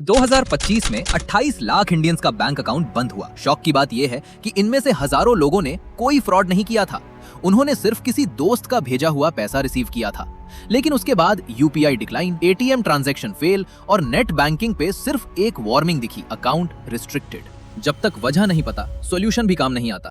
2025 में 28 लाख इंडियंस का bank account बंद हुआ। शॉक की बात यह है कि इनमें से हजारों लोगों ने कोई फ्रॉड नहीं किया था। उन्होंने सिर्फ किसी दोस्त का भेजा हुआ पैसा रिसीव किया था। लेकिन उसके बाद UPI decline, ATM transaction fail और नेट बैंकिंग पे सिर्फ एक वार्निंग दिखी, अकाउंट रिस्ट्रिक्टेड। जब तक वजह नहीं पता, सॉल्यूशन भी काम नहीं आता।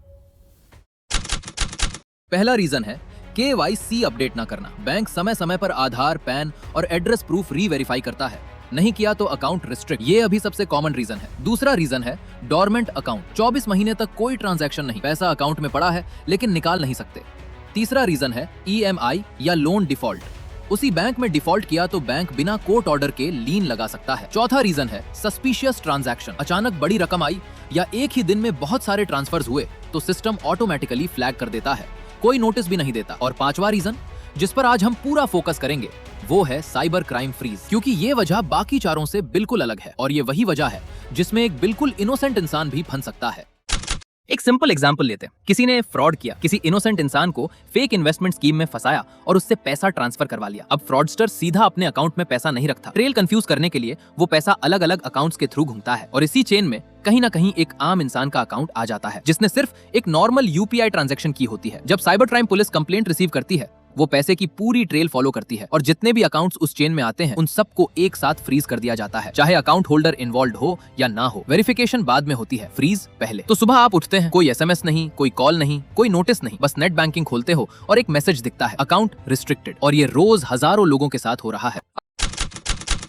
पहला रीजन है KYC अपडेट ना करना। बैंक समय समय पर आधार, पैन और एड्रेस प्रूफ री-वेरीफाई करता है। नहीं किया तो अकाउंट रिस्ट्रिक्ट। ये अभी सबसे कॉमन रीजन है। दूसरा रीजन है डोरमेंट अकाउंट। 24 महीने तक कोई ट्रांजैक्शन नहीं, पैसा अकाउंट में पड़ा है लेकिन निकाल नहीं सकते। तीसरा रीजन है EMI या लोन डिफॉल्ट। उसी बैंक में डिफॉल्ट किया तो बैंक बिना कोर्ट ऑर्डर के लीन लगा सकता है। चौथा रीजन है सस्पिशियस ट्रांजैक्शन। अचानक बड़ी रकम आई या एक ही दिन में बहुत सारे ट्रांसफर्स हुए तो सिस्टम ऑटोमेटिकली फ्लैग कर देता है, कोई नोटिस भी नहीं देता। और पांचवा रीजन जिस पर आज हम पूरा फोकस करेंगे वो है साइबर क्राइम फ्रीज, क्योंकि ये वजह बाकी चारों से बिल्कुल अलग है और ये वही वजह है जिसमें एक बिल्कुल इनोसेंट इंसान भी फंस सकता है। एक सिंपल एग्जांपल लेते हैं। किसी ने फ्रॉड किया, किसी इनोसेंट इंसान को फेक इन्वेस्टमेंट स्कीम में फंसाया और उससे पैसा ट्रांसफर करवा लिया। अब फ्रॉडस्टर सीधा अपने अकाउंट में पैसा नहीं रखता। ट्रेल कंफ्यूज करने के लिए वो पैसा अलग अलग अकाउंट्स के थ्रू घूमता है और इसी चेन में कहीं ना कहीं एक आम इंसान का अकाउंट आ जाता है जिसने सिर्फ एक नॉर्मल UPI ट्रांजैक्शन की होती है। जब cyber crime police complaint receive करती है, वो पैसे की पूरी ट्रेल फॉलो करती है और जितने भी अकाउंट्स उस चेन में आते हैं उन सबको एक साथ फ्रीज कर दिया जाता है, चाहे अकाउंट होल्डर इन्वॉल्व हो या ना हो। वेरिफिकेशन बाद में होती है, फ्रीज पहले। तो सुबह आप उठते हैं, कोई SMS नहीं, कोई कॉल नहीं, कोई नोटिस नहीं, बस नेट बैंकिंग खोलते हो और एक मैसेज दिखता है, अकाउंट रिस्ट्रिक्टेड। और ये रोज हजारों लोगों के साथ हो रहा है।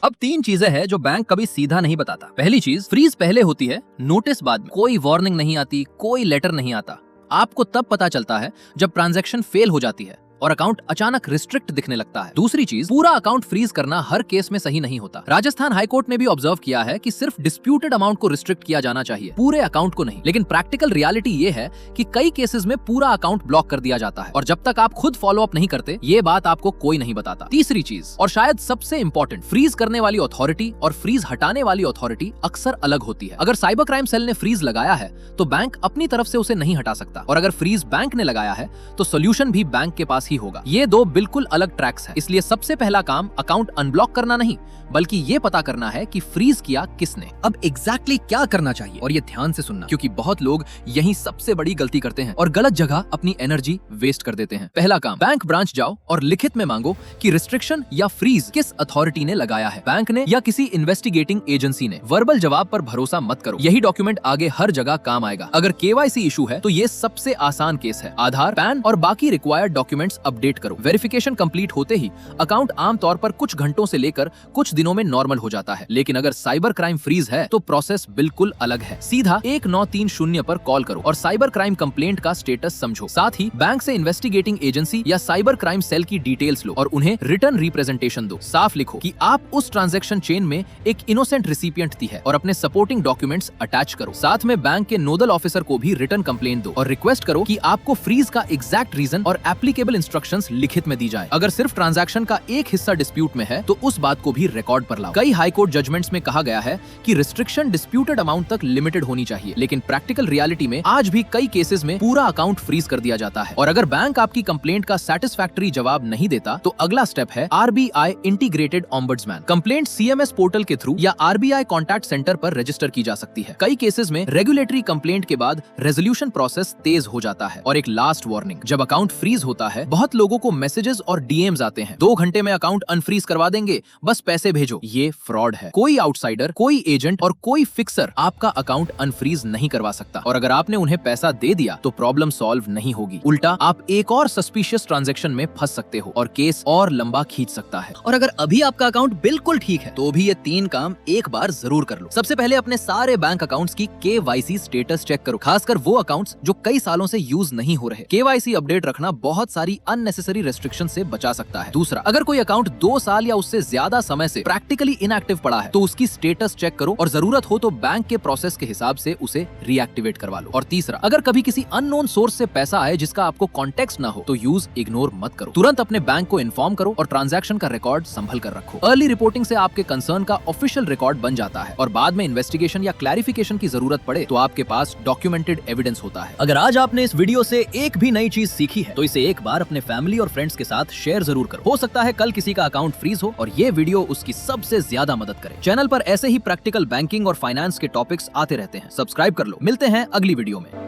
अब 3 चीजें हैं जो बैंक कभी सीधा नहीं बताता। पहली चीज, फ्रीज पहले होती है, नोटिस बाद में। कोई वार्निंग नहीं आती, कोई लेटर नहीं आता। आपको तब पता चलता है जब ट्रांजैक्शन फेल हो जाती है और अकाउंट अचानक रिस्ट्रिक्ट दिखने लगता है। दूसरी चीज, पूरा अकाउंट फ्रीज करना हर केस में सही नहीं होता। राजस्थान हाईकोर्ट ने भी ऑब्जर्व किया है कि सिर्फ डिस्प्यूटेड अमाउंट को रिस्ट्रिक्ट किया जाना चाहिए, पूरे अकाउंट को नहीं। लेकिन प्रैक्टिकल रियलिटी ये है कि कई केसेस में पूरा अकाउंट ब्लॉक कर दिया जाता है और जब तक आप खुद फॉलो अप नहीं करते, ये बात आपको कोई नहीं बताता। तीसरी चीज, और शायद सबसे इंपॉर्टेंट, फ्रीज करने वाली अथॉरिटी और फ्रीज हटाने वाली अथॉरिटी अक्सर अलग होती है। अगर साइबर क्राइम सेल ने फ्रीज लगाया है तो बैंक अपनी तरफ से उसे नहीं हटा सकता, और अगर फ्रीज बैंक ने लगाया है तो सोल्यूशन भी बैंक के पास ही होगा। ये दो बिल्कुल अलग ट्रैक्स हैं। इसलिए सबसे पहला काम अकाउंट अनब्लॉक करना नहीं, बल्कि ये पता करना है कि फ्रीज किया किसने। अब एग्जैक्टली क्या करना चाहिए, और ये ध्यान से सुनना, क्योंकि बहुत लोग यही सबसे बड़ी गलती करते हैं और गलत जगह अपनी एनर्जी वेस्ट कर देते हैं। पहला काम, बैंक ब्रांच जाओ और लिखित में मांगो कि रिस्ट्रिक्शन या फ्रीज किस अथॉरिटी ने लगाया है, बैंक ने या किसी इन्वेस्टिगेटिंग एजेंसी ने। वर्बल जवाब पर भरोसा मत करो, यही डॉक्यूमेंट आगे हर जगह काम आएगा। अगर KYC इशू है तो ये सबसे आसान केस है। आधार, पैन और बाकी रिक्वायर्ड डॉक्यूमेंट्स अपडेट करो। वेरिफिकेशन कंप्लीट होते ही अकाउंट आमतौर पर कुछ घंटों से लेकर कुछ दिनों में नॉर्मल हो जाता है। लेकिन अगर साइबर क्राइम फ्रीज है तो प्रोसेस बिल्कुल अलग है। सीधा 1930 पर कॉल करो और साइबर क्राइम कंप्लेंट का स्टेटस समझो। साथ ही बैंक से इन्वेस्टिगेटिंग एजेंसी या साइबर क्राइम सेल की डिटेल्स लो और उन्हें रिटर्न रिप्रेजेंटेशन दो। साफ लिखो कि आप उस ट्रांजैक्शन चेन में एक इनोसेंट रिसिपिएंट थी है और अपने सपोर्टिंग डॉक्यूमेंट्स अटैच करो। साथ में बैंक के नोडल ऑफिसर को भी रिटर्न कंप्लेंट दो और रिक्वेस्ट करो कि आपको फ्रीज का एग्जैक्ट रीजन और एप्लीकेबल इंस्ट्रक्शंस लिखित में दी जाए। अगर सिर्फ ट्रांजैक्शन का एक हिस्सा डिस्प्यूट में है तो उस बात को भी रिकॉर्ड पर लाओ। कई हाई कोर्ट जजमेंट्स में कहा गया है कि रिस्ट्रिक्शन डिस्प्यूटेड अमाउंट तक लिमिटेड होनी चाहिए, लेकिन प्रैक्टिकल रियलिटी में आज भी कई केसेस में पूरा अकाउंट फ्रीज कर दिया जाता है। और अगर बैंक आपकी कंप्लेंट का सैटिस्फैक्टरी जवाब नहीं देता तो अगला स्टेप है RBI integrated ombudsman. Complaint CMS portal के थ्रू या RBI कॉन्टैक्ट सेंटर पर रजिस्टर की जा सकती है। कई केसेस में रेगुलेटरी कंप्लेंट के बाद रेजोल्यूशन प्रोसेस तेज हो जाता है। और एक लास्ट वार्निंग, जब अकाउंट फ्रीज होता है बहुत लोगों को मैसेजेस और DMs आते हैं, 2 घंटे में अकाउंट अनफ्रीज करवा देंगे, बस पैसे भेजो। ये फ्रॉड है। कोई आउटसाइडर, कोई एजेंट और कोई फिक्सर आपका अकाउंट अनफ्रीज नहीं करवा सकता। और अगर आपने उन्हें पैसा दे दिया तो प्रॉब्लम सॉल्व नहीं होगी, उल्टा आप एक और सस्पिशियस ट्रांजैक्शन में फंस सकते हो और केस और लंबा खींच सकता है। और अगर अभी आपका अकाउंट बिल्कुल ठीक है तो भी ये 3 काम एक बार जरूर कर लो। सबसे पहले अपने सारे बैंक अकाउंट्स की KYC स्टेटस चेक करो, खासकर वो अकाउंट्स जो कई सालों से यूज नहीं हो रहे। KYC अपडेट रखना बहुत सारी अननेसेसरी रेस्ट्रिक्शन से बचा सकता है। दूसरा, अगर कोई अकाउंट 2 साल या उससे ज्यादा समय से प्रैक्टिकली इनएक्टिव पड़ा है तो उसकी स्टेटस चेक करो और जरूरत हो तो बैंक के प्रोसेस के हिसाब से उसे रीएक्टिवेट करवा लो। और तीसरा, अगर कभी किसी अननोन सोर्स से पैसा आए जिसका आपको कॉन्टेक्स्ट ना हो तो यूज इग्नोर मत करो। तुरंत अपने बैंक को इन्फॉर्म करो और ट्रांजैक्शन का रिकॉर्ड संभल कर रखो। अर्ली रिपोर्टिंग से आपके कंसर्न का ऑफिशियल रिकॉर्ड बन जाता है और बाद में इन्वेस्टिगेशन या क्लैरिफिकेशन की जरूरत पड़े तो आपके पास डॉक्यूमेंटेड एविडेंस होता है। अगर आज आपने इस वीडियो से एक भी नई चीज सीखी है तो इसे एक बार अपने अपने फैमिली और फ्रेंड्स के साथ शेयर जरूर करो। हो सकता है कल किसी का अकाउंट फ्रीज हो और ये वीडियो उसकी सबसे ज्यादा मदद करे। चैनल पर ऐसे ही प्रैक्टिकल बैंकिंग और फाइनेंस के टॉपिक्स आते रहते हैं, सब्सक्राइब कर लो। मिलते हैं अगली वीडियो में।